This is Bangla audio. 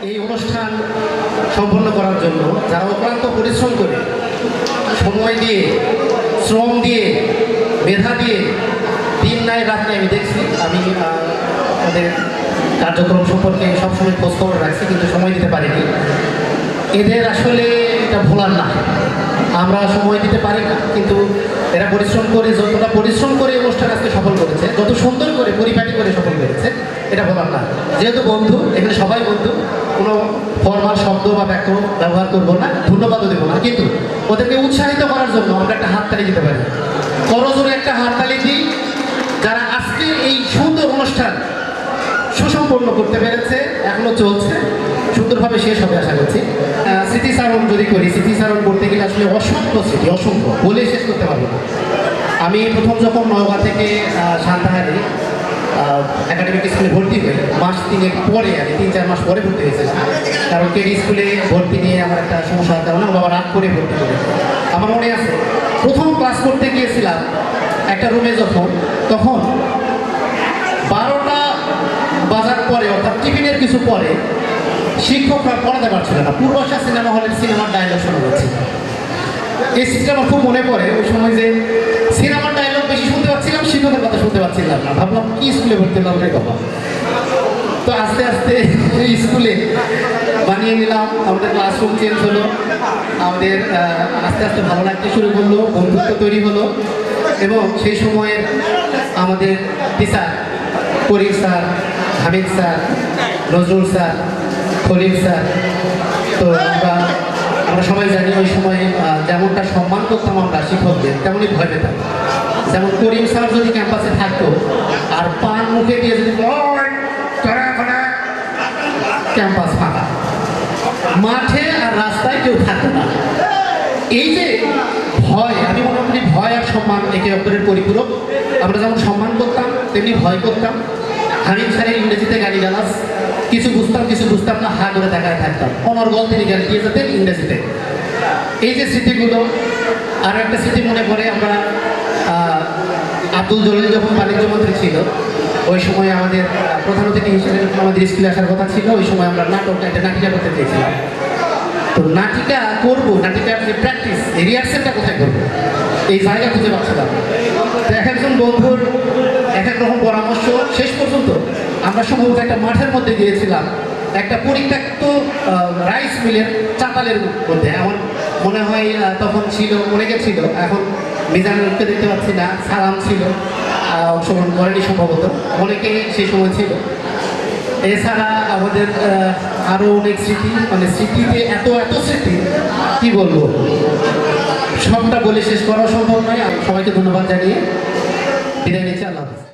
এই অনুষ্ঠান সম্পন্ন করার জন্য যারা অক্লান্ত পরিশ্রম করে সময় দিয়ে শ্রম দিয়ে মেধা দিয়ে দিন নাই রাত নাই আমি দেখছি। আমি ওদের কার্যক্রম সম্পর্কে সবসময় খোঁজখবর রাখছি, কিন্তু সময় দিতে পারিনি। এদের আসলে এটা ভোলার না, আমরা সময় দিতে পারি না, কিন্তু এরা পরিশ্রম করে, যতটা পরিশ্রম করে অনুষ্ঠান আজকে সফল করেছে, যত সুন্দর করে পরিপাটি করে সফল করেছে, এটা ভোলার না। যেহেতু বন্ধু, এখানে সবাই বন্ধু, কোনো ফরমাল শব্দ বা বাক্য ব্যবহার করবো না, ধন্যবাদও দেবো না, কিন্তু ওদেরকে উৎসাহিত করার জন্য আমরা একটা হাততালি দিতে পারি। করজোরে একটা হাততালি দিই যারা আজকে এই সুন্দর অনুষ্ঠান সুসম্পন্ন করতে পেরেছে, এখনো চলছে, সুন্দরভাবে শেষ হবে আশা করছি। স্মৃতিচারণ যদি করি, স্মৃতিচারণ করতে গেলে আসলে অসংখ্য স্মৃতি, অসংখ্য বলে শেষ করতে পারবো না। আমি প্রথম যখন নওগাঁ থেকে সান্তাহারে একাডেমিক স্কুলে ভর্তি হই, মাস 3 পরে, আমি 3-4 মাস পরে ভর্তি হয়েছে, কারণ কেডি স্কুলে ভর্তি নিয়ে আমার একটা সমস্যার কারণে আমার বাবা রাগ করে ভর্তি করে। আমার মনে আছে প্রথম ক্লাস করতে গিয়েছিলাম একটা রুমে, তখন 12টা বাজার পরে, অর্থাৎ টিফিনের কিছু পরে শিক্ষকরা পড়াতে পারছিল না। পূর্বাশা সিনেমা হলের সিনেমার ডায়লগ শোনা যাচ্ছে। এই স্মৃতিটা আমার খুব মনে পড়ে। ওই সময় যে সিনেমার ডায়লগ বেশি শুনতে পাচ্ছিলাম, শিক্ষকের কথা শুনতে পাচ্ছিলাম না। ভাবলাম কি স্কুলে ভর্তি হলাম রে বাবা। তো আস্তে আস্তে এই স্কুলে বানিয়ে নিলাম, আমাদের ক্লাসরুম চেঞ্জ হলো, আমাদের আস্তে আস্তে ভালো লাগতে শুরু করলো, বন্ধুত্ব তৈরি হলো। এবং সেই সময়ের আমাদের teacher Karim sir, Hamid sir, Nazrul sir, Khalil sir, তো আমরা সবাই জানি ওই সময় যেমনটা সম্মান করতাম আমরা শিক্ষকদের, তেমনই ভয় পেতাম। যেমন করিম স্যার যদি ক্যাম্পাসে থাকতো আর পান মুখে দিয়ে যদি ক্যাম্পাস ফাঁকা, মাঠে আর রাস্তায় কেউ থাকতো না। এই যে ভয়, আমি মনে করি ভয় আর সম্মান একে অপরের পরিপূরক। আমরা যেমন সম্মান করতাম তেমনি ভয় করতাম। হামিদ স্যারের ইংরেজিতে গালিগালাজ, কিছু বুঝতাম না, হা করে দেখায় থাকতাম। অনর্গল তিনি গালি দিয়ে যেতেন ইংরেজিতে। এই যে স্মৃতিগুলো। আরও একটা স্মৃতি মনে পড়ে, আমরা আব্দুল জলিল যখন বাণিজ্য মন্ত্রী ছিল, ওই সময় আমাদের প্রধান অতিথি হিসেবে আমাদের স্কুলে আসার কথা ছিল। ওই সময় আমরা একটা নাটিকা করতে চেয়েছিলাম। তো নাটিকা করবো, নাটিকার যে প্র্যাকটিস, রিহার্সেলটা কোথায় করবো, এই জায়গা খুঁজে পাচ্ছিলাম। তো এক একজন বন্ধুর এক এক রকম পরামর্শ, শেষ পর্যন্ত আমরা সম্ভবত একটা মাঠের মধ্যে গিয়েছিলাম, একটা পরিত্যক্ত রাইস মিলের চাতালের মধ্যে। আমার মনে হয় তখন ছিল, অনেকে ছিল, এখন মিজানুরকে দেখতে পাচ্ছি না, সালাম ছিল, অংশগ্রহণ করেনি সম্ভবত, অনেকে সেই সময় ছিল। এছাড়া আমাদের আরও অনেক স্মৃতি, মানে স্মৃতিতে এত স্মৃতি কি বলবো, সবটা বলে শেষ করা সম্ভব নয়। সবাইকে ধন্যবাদ জানিয়ে বিদায় নিচ্ছি। আল্লাহ হাফেজ।